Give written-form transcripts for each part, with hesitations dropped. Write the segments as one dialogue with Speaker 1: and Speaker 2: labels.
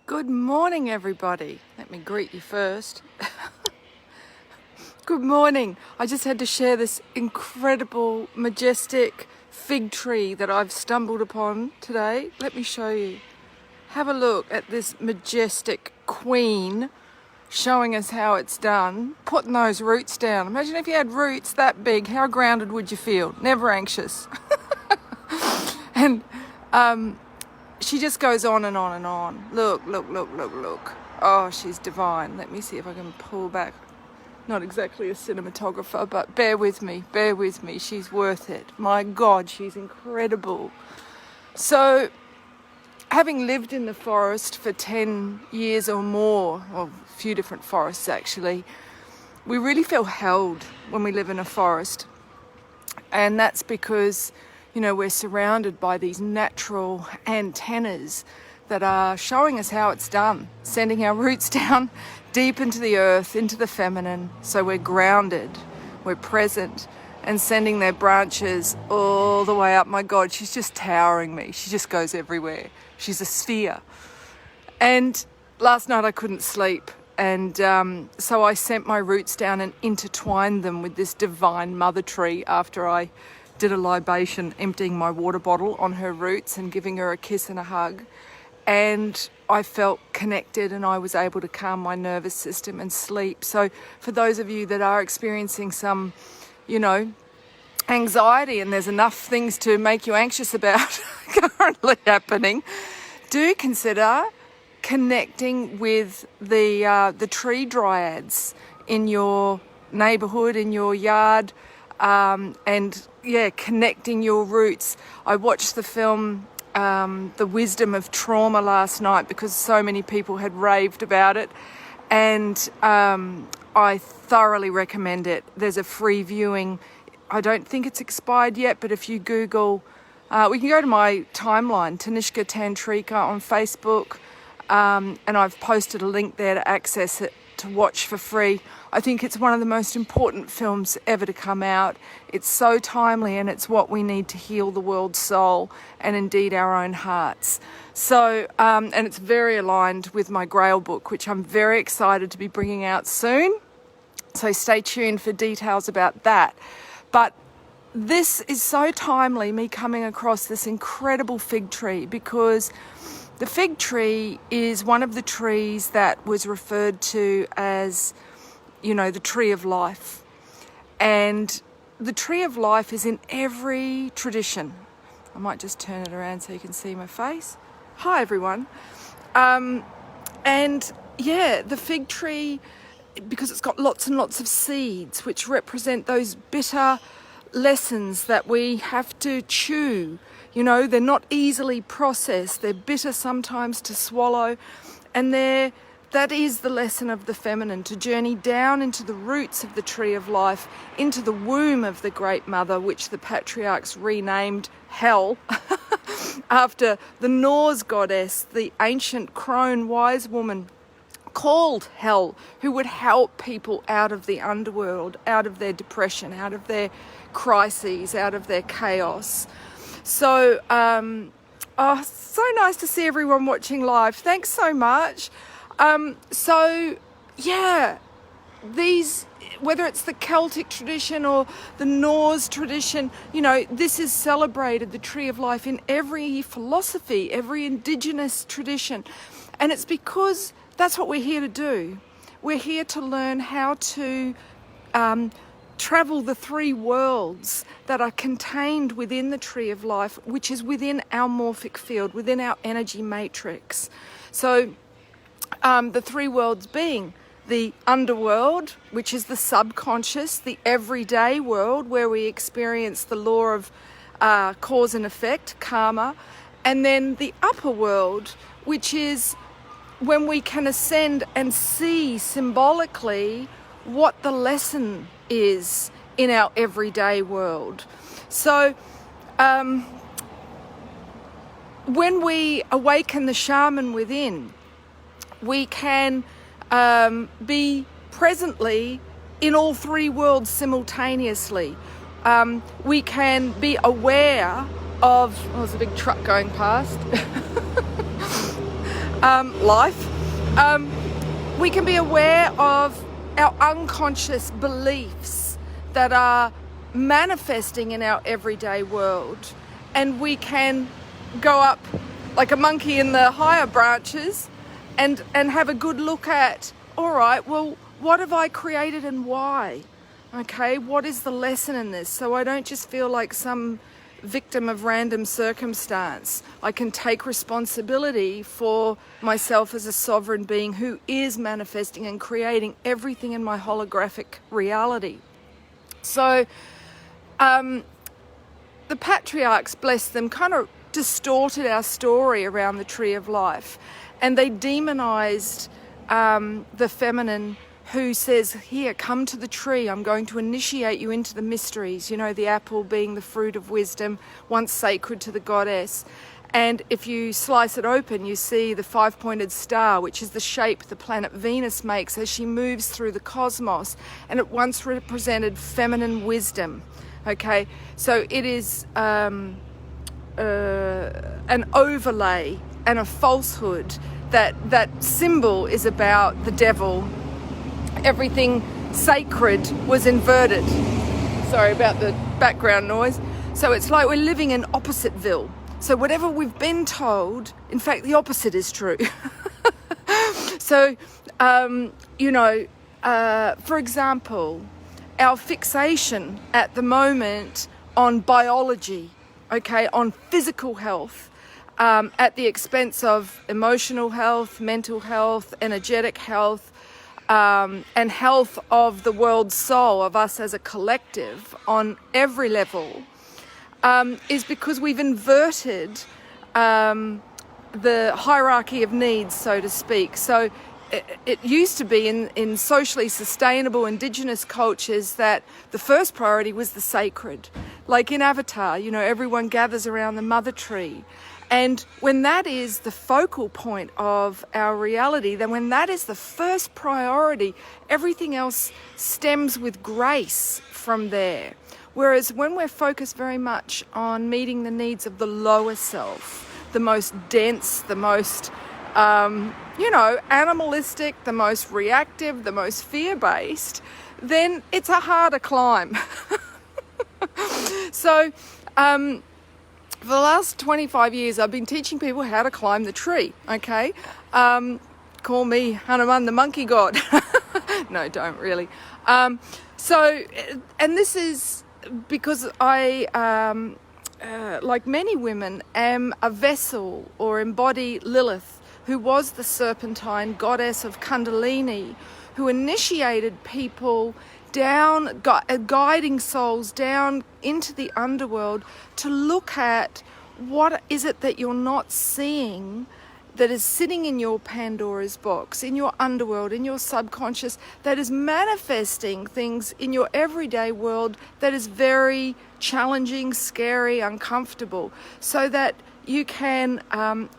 Speaker 1: Good morning, everybody. Let me greet you first. Good morning. I just had to share this incredible, majestic fig tree that I've stumbled upon today. Let me show you. Have a look at this majestic queen showing us how it's done, putting those roots down. Imagine if you had roots that big, how grounded would you feel? Never anxious. And she just goes on and on and on. Look. Oh, she's divine. Let me see if I can pull back. Not exactly a cinematographer, but bear with me. She's worth it. My God, she's incredible. So, having lived in the forest for 10 years or more, or a few different forests actually, we really feel held when we live in a forest. And that's because we're surrounded by these natural antennas that are showing us how it's done, sending our roots down deep into the earth, into the feminine, so we're grounded, we're present, and sending their branches all the way up. My God, she's just towering me. She just goes everywhere. She's a sphere. And last night I couldn't sleep, and so I sent my roots down and intertwined them with this divine mother tree after I did a libation, emptying my water bottle on her roots and giving her a kiss and a hug. And I felt connected, and I was able to calm my nervous system and sleep. So for those of you that are experiencing some, anxiety, and there's enough things to make you anxious about currently happening, do consider connecting with the tree dryads in your neighborhood, in your yard, and connecting your roots. I watched the film The Wisdom of Trauma last night because so many people had raved about it, and I thoroughly recommend it. There's a free viewing. I don't think it's expired yet, but if you Google, we can go to my timeline, Tanishka Tantrika on Facebook, and I've posted a link there to access it, to watch for free. I think it's one of the most important films ever to come out. It's so timely, and it's what we need to heal the world's soul and indeed our own hearts. So, and it's very aligned with my Grail book, which I'm very excited to be bringing out soon. So stay tuned for details about that. But this is so timely, me coming across this incredible fig tree, because the fig tree is one of the trees that was referred to as, the tree of life. And the tree of life is in every tradition. I might just turn it around so you can see my face. Hi, everyone. The fig tree, because it's got lots and lots of seeds, which represent those bitter lessons that we have to chew. They're not easily processed. They're bitter sometimes to swallow. And that is the lesson of the feminine, to journey down into the roots of the tree of life, into the womb of the great mother, which the patriarchs renamed Hel, after the Norse goddess, the ancient crone wise woman called Hel, who would help people out of the underworld, out of their depression, out of their crises, out of their chaos. So, so nice to see everyone watching live. Thanks so much. These, whether it's the Celtic tradition or the Norse tradition, this is celebrated, the tree of life, in every philosophy, every indigenous tradition. And it's because that's what we're here to do. We're here to learn how to travel the three worlds that are contained within the tree of life, which is within our morphic field, within our energy matrix. So the three worlds being the underworld, which is the subconscious, the everyday world where we experience the law of cause and effect, karma, and then the upper world, which is when we can ascend and see symbolically what the lesson is in our everyday world. So when we awaken the shaman within, we can be presently in all three worlds simultaneously. We can be aware of, there's a big truck going past. life, we can be aware of our unconscious beliefs that are manifesting in our everyday world, and we can go up like a monkey in the higher branches and have a good look at, all right, well, what have I created and why? Okay, what is the lesson in this? So I don't just feel like some victim of random circumstance. I can take responsibility for myself as a sovereign being who is manifesting and creating everything in my holographic reality. So the patriarchs, bless them, kind of distorted our story around the tree of life, and they demonized the feminine, who says, here, come to the tree, I'm going to initiate you into the mysteries, you know, the apple being the fruit of wisdom, once sacred to the goddess. And if you slice it open, you see the five-pointed star, which is the shape the planet Venus makes as she moves through the cosmos, and it once represented feminine wisdom. Okay, so it is an overlay and a falsehood. That symbol is about the devil. Everything sacred was inverted. Sorry about the background noise. So it's like we're living in Oppositeville. So whatever we've been told, in fact, the opposite is true. So, you know, for example, our fixation at the moment on biology, okay, on physical health, at the expense of emotional health, mental health, energetic health, and health of the world's soul, of us as a collective on every level, is because we've inverted the hierarchy of needs, so to speak. So it used to be in socially sustainable indigenous cultures that the first priority was the sacred. Like in Avatar, you know, everyone gathers around the mother tree. And when that is the focal point of our reality, then when that is the first priority, everything else stems with grace from there. Whereas when we're focused very much on meeting the needs of the lower self, the most dense, the most, you know, animalistic, the most reactive, the most fear-based, then it's a harder climb. So, for the last 25 years, I've been teaching people how to climb the tree, okay? Call me Hanuman, the monkey god. No, don't really. So, and this is because I, like many women, am a vessel or embody Lilith, who was the serpentine goddess of Kundalini, who initiated people down, guiding souls down into the underworld to look at what is it that you're not seeing that is sitting in your Pandora's box, in your underworld, in your subconscious, that is manifesting things in your everyday world that is very challenging, scary, uncomfortable, so that you can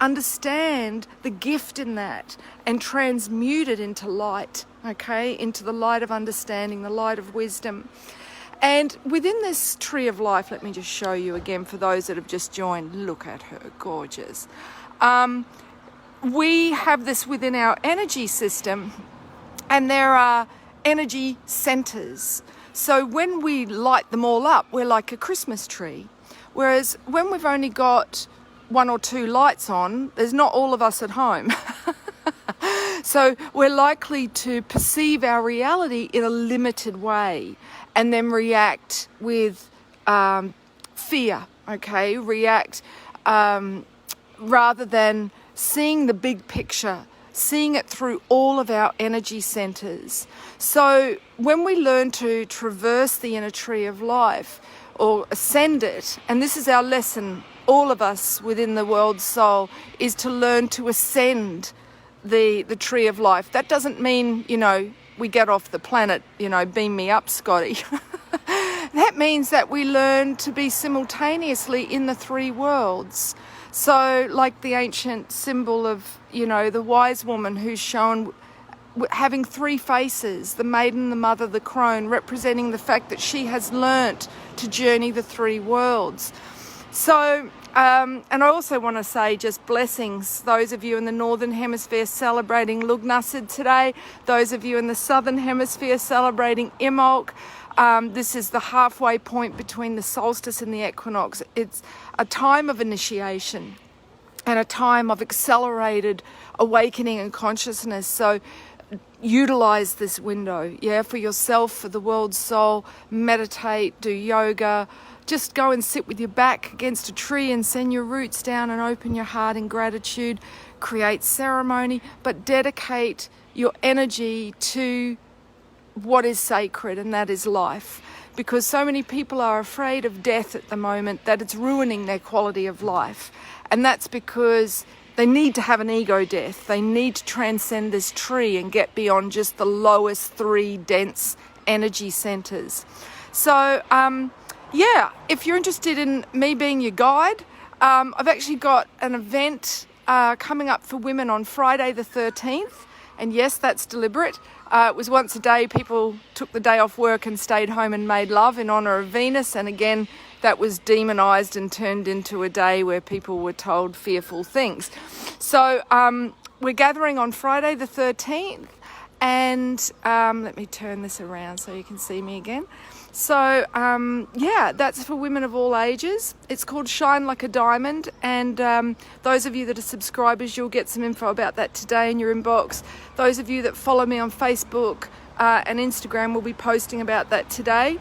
Speaker 1: understand the gift in that and transmute it into light, okay, into the light of understanding, the light of wisdom. And within this tree of life, let me just show you again for those that have just joined. Look at her, gorgeous. We have this within our energy system, and there are energy centers. So when we light them all up, we're like a Christmas tree. Whereas when we've only got one or two lights on, there's not all of us at home. So we're likely to perceive our reality in a limited way and then react with fear, okay? React rather than seeing the big picture, seeing it through all of our energy centers. So when we learn to traverse the inner tree of life or ascend it, and this is our lesson, all of us within the world soul, is to learn to ascend the tree of life. That doesn't mean, you know, we get off the planet, you know, beam me up, Scotty. That means that we learn to be simultaneously in the three worlds. So like the ancient symbol of, you know, the wise woman who's shown having three faces, the maiden, the mother, the crone, representing the fact that she has learnt to journey the three worlds. So and I also want to say just blessings, those of you in the Northern Hemisphere celebrating Lugnasid today, those of you in the Southern Hemisphere celebrating Imbolc. This is the halfway point between the solstice and the equinox. It's a time of initiation and a time of accelerated awakening and consciousness. So utilize this window, for yourself, for the world's soul. Meditate, do yoga, just go and sit with your back against a tree and send your roots down and open your heart in gratitude. Create ceremony, but dedicate your energy to what is sacred, and that is life. Because so many people are afraid of death at the moment that it's ruining their quality of life. And that's because they need to have an ego death. They need to transcend this tree and get beyond just the lowest 3 dense energy centers. So, if you're interested in me being your guide, I've actually got an event coming up for women on Friday the 13th. And yes, that's deliberate. It was once a day people took the day off work and stayed home and made love in honor of Venus. And again, that was demonized and turned into a day where people were told fearful things. So we're gathering on Friday the 13th. And let me turn this around so you can see me again. So, that's for women of all ages. It's called Shine Like a Diamond. And those of you that are subscribers, you'll get some info about that today in your inbox. Those of you that follow me on Facebook and Instagram will be posting about that today.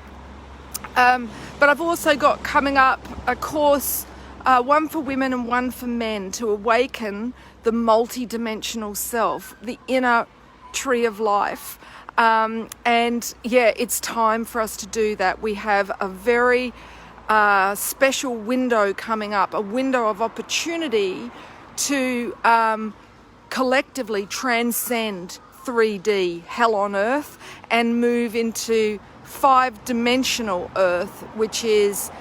Speaker 1: But I've also got coming up a course, one for women and one for men, to awaken the multi-dimensional self, the inner tree of life. It's time for us to do that. We have a very special window coming up, a window of opportunity to collectively transcend 3D, hell on earth, and move into 5-dimensional earth, which is,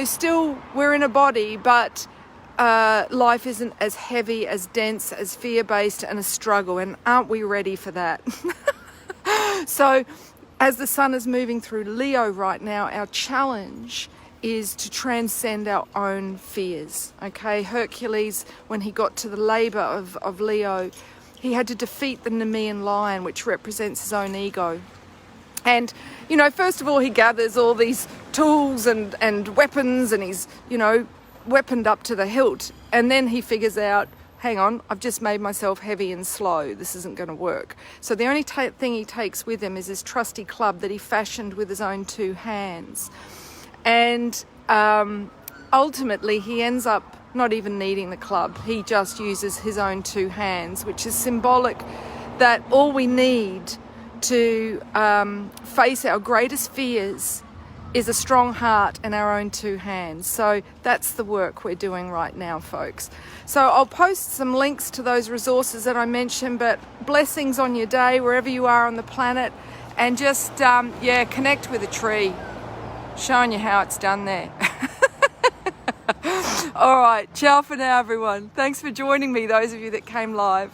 Speaker 1: still we're in a body, but life isn't as heavy, as dense, as fear-based, and a struggle. And aren't we ready for that? So as the sun is moving through Leo right now, our challenge is to transcend our own fears. Okay, Hercules, when he got to the labor of Leo, he had to defeat the Nemean lion, which represents his own ego. And, first of all, he gathers all these tools and weapons, and he's, weaponed up to the hilt. And then he figures out, hang on, I've just made myself heavy and slow. This isn't going to work. So the only thing he takes with him is his trusty club that he fashioned with his own 2 hands. And ultimately, he ends up not even needing the club. He just uses his own 2 hands, which is symbolic that all we need to face our greatest fears is a strong heart and our own 2 hands. So that's the work we're doing right now, folks. So I'll post some links to those resources that I mentioned, but blessings on your day, wherever you are on the planet, and just, connect with a tree. Showing you how it's done there. All right, ciao for now, everyone. Thanks for joining me, those of you that came live.